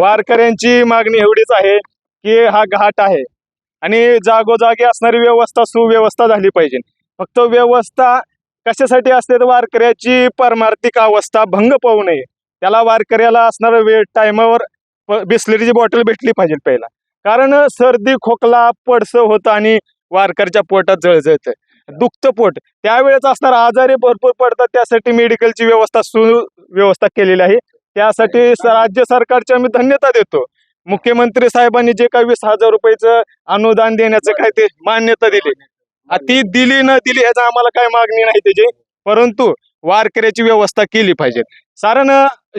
वारकऱ्यांची मागणी एवढीच आहे की हा घाट आहे आणि जागोजागी असणारी व्यवस्था सुव्यवस्था झाली पाहिजे. फक्त व्यवस्था कशासाठी असते तर वारकऱ्याची परमार्थिक अवस्था भंग पाहू नये. त्याला वारकऱ्याला असणारा वेळ टायमावर बिस्लरीची बॉटल भेटली पाहिजे पहिला. कारण सर्दी खोकला पडसं होतं आणि वारकऱ्याच्या पोटात जळजळतं, दुखतं पोट, त्यावेळेस असणार आजारी भरपूर पडतात. त्यासाठी मेडिकलची व्यवस्था सुव्यवस्था केलेली आहे. त्यासाठी राज्य सरकारची आम्ही धन्यता देतो. मुख्यमंत्री साहेबांनी जे काही 20,000 रुपयाचं अनुदान देण्याचं काय ते मान्यता दिली, ती दिली न दिली ह्याचा आम्हाला काय मागणी नाही त्याची, परंतु वारकऱ्याची व्यवस्था केली पाहिजे. कारण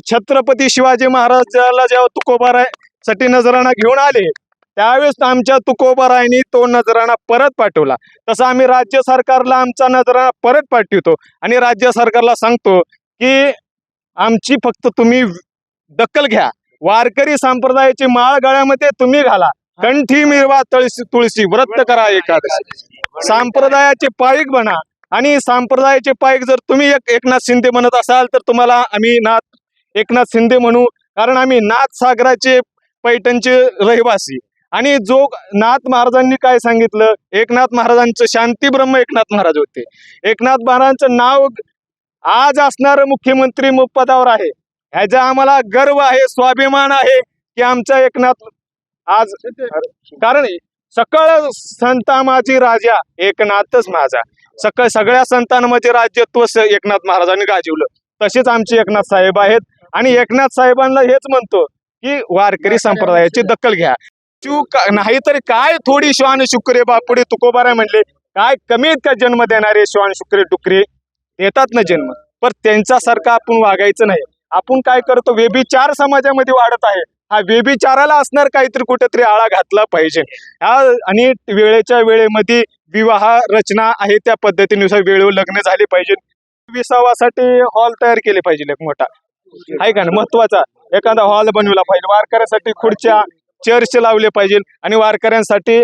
छत्रपती शिवाजी महाराजाला जेव्हा तुकोबारासाठी नजराणा घेऊन आले त्यावेळेस आमच्या तुकोबारायांनी तो नजराणा परत पाठवला. तसं आम्ही राज्य सरकारला आमचा नजराणा परत पाठवतो आणि राज्य सरकारला सांगतो की आमची फक्त तुम्ही दखल घ्या. वारकरी संप्रदायाची माळ गळ्यामध्ये तुम्ही घाला, कंठी मिरवा तुळशी व्रत करा एकादशी, संप्रदायाचे पाईक बना. आणि संप्रदायाचे पाईक जर तुम्ही एकनाथ शिंदे म्हणत असाल तर तुम्हाला आम्ही एकनाथ शिंदे म्हणू. कारण आम्ही नाथ सागराचे पैठणचे रहिवासी. आणि जो नाथ महाराजांनी काय सांगितलं, एकनाथ महाराजांचं शांती ब्रह्म एकनाथ महाराज होते. एकनाथ महाराजांचं नाव आज असणारं मुख्यमंत्री पदावर आहे, ह्याचा आम्हाला गर्व आहे, स्वाभिमान आहे की आमचा एकनाथ आज. कारण सकळ संतामाची राजा एकनाथच माझा. सगळ्या संतांमध्ये राज्यत्व एकनाथ महाराजांनी गाजवलं. तसेच आमचे एकनाथ साहेब आहेत आणि एकनाथ साहेबांना हेच म्हणतो की वारकरी संप्रदायाची दखल घ्या. नाही तरी काय थोडी श्वान शुक्रे बापुडे तुकोबाराय म्हणले, काय कमीत का जन्म देणारे श्वान शुक्रे डुकरे देतात ना जन्म, पण त्यांच्यासारखं आपण वागायचं नाही. आपण काय करतो, व्यभिचार समाजामध्ये वाढत आहे. हा व्यभिचाराला असणार काहीतरी कुठेतरी आळा घातला पाहिजे. आणि वेळेच्या वेळेमध्ये विवाह रचना आहे त्या पद्धतीनुसार वेळेवर लग्न झाले पाहिजे. विसावासाठी हॉल तयार केले पाहिजे, एक मोठा आहे का ना महत्वाचा एखादा हॉल बनवला पाहिजे. वारकऱ्यांसाठी खुर्च्या चर्च लावले पाहिजे आणि वारकऱ्यांसाठी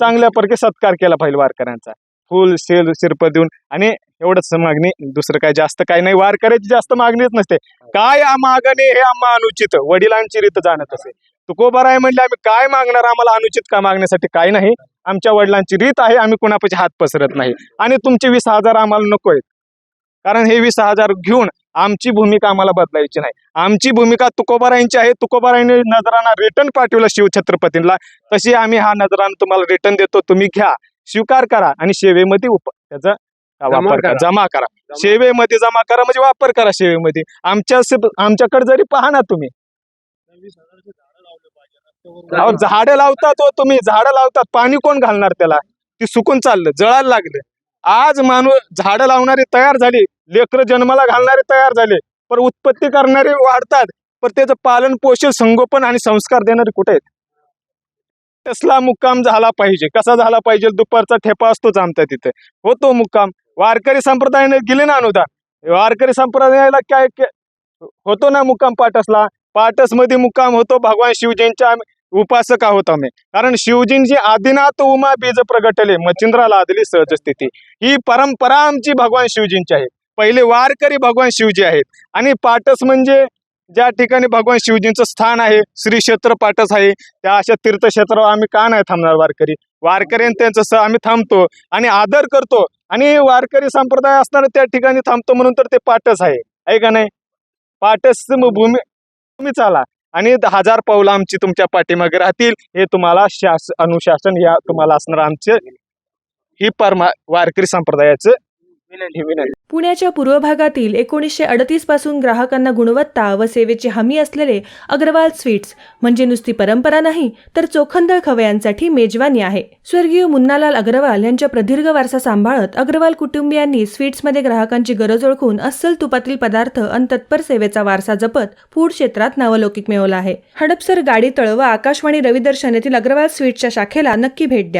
चांगल्या प्रकारे सत्कार केला पाहिजे. वारकऱ्यांचा फुल शिरप देऊन. आणि एवढंच मागणी, दुसरं काय जास्त काय नाही. वारकऱ्याची जास्त मागणीच नसते. काय मागणे हे आम्हा अनुचित, वडिलांची रीत जाणत असे. तुकोबाराय म्हणले आम्ही काय मागणार, आम्हाला अनुचित का मागण्यासाठी काय नाही. आमच्या वडिलांची रीत आहे, आम्ही कुणापाशी हात पसरत नाही. आणि तुमचे 20,000 आम्हाला नको आहेत, कारण हे 20,000 घेऊन आमची भूमिका आम्हाला बदलायची नाही. आमची भूमिका तुकोबारायांची आहे. तुकोबारायांनी नजराना रिटर्न पाठवला शिवछत्रपतींना, तशी आम्ही हा नजराना तुम्हाला रिटर्न देतो. तुम्ही घ्या, स्वीकार करा आणि सेवेमध्ये त्याचा वापर करा, जमा करा. सेवेमध्ये जमा करा म्हणजे वापर करा सेवेमध्ये. आमच्याकडे जरी पहा ना तुम्ही, झाडं लावतात हो तुम्ही, झाडं लावतात, पाणी कोण घालणार त्याला, ती सुकून चाललं, जळायला लागलं. आज माणूस झाडं लावणारे तयार झाले, लेकरं जन्माला घालणारे तयार झाले, पण उत्पत्ती करणारे वाढतात, पण त्याचं पालन पोषण संगोपन आणि संस्कार देणारे कुठे आहेत. तसला मुक्काम झाला पाहिजे. कसा झाला पाहिजे, दुपारचा ठेपा असतोच आमच्या तिथे, होतो मुक्काम. वारकरी संप्रदायाने गेले ना अनुदान, वारकरी संप्रदायाला काय होतो ना मुक्काम पाटसला. पाटस मध्ये मुक्काम होतो. भगवान शिवजींच्या उपासक आहोत आम्ही. कारण शिवजींची आदिनाथ उमा बीज प्रगटले, मचिंद्राला आदली सहज स्थिती. ही परंपरा आमची भगवान शिवजींची आहे. पहिले वारकरी भगवान शिवजी आहेत. आणि पाटस म्हणजे ज्या ठिकाणी भगवान शिवजींचं स्थान आहे, श्री क्षेत्र पाटस आहे, त्या अशा तीर्थक्षेत्रावर आम्ही का नाही थांबणार. वारकरी त्यांचं आम्ही थांबतो आणि आदर करतो. आणि वारकरी संप्रदाय असणार त्या ठिकाणी थांबतो म्हणून तर ते पाटस आहे का नाही. पाटस भूमी तुम्ही चाला आणि 1000 पावलं आमची तुमच्या पाठीमागे राहतील. हे तुम्हाला अनुशासन या तुम्हाला असणार आमचे ही वारकरी संप्रदायाचं विनंती. पुण्याच्या पूर्व भागातील 1938 पासून ग्राहकांना गुणवत्ता व सेवेची हमी असलेले अग्रवाल स्वीट्स म्हणजे नुसती परंपरा नाही तर चोखंदळ खवयांसाठी मेजवानी आहे. स्वर्गीय मुन्नालाल अग्रवाल यांच्या प्रदीर्घ वारसा सांभाळत अग्रवाल कुटुंबियांनी स्वीट्समध्ये ग्राहकांची गरज ओळखून अस्सल तुपातील पदार्थ आणि तत्पर सेवेचा वारसा जपत फूड क्षेत्रात नावलौकिक मिळवला आहे. हडपसर गाडीतळ व आकाशवाणी रविदर्शन येथील अग्रवाल स्वीट्सच्या शाखेला नक्की भेट द्या.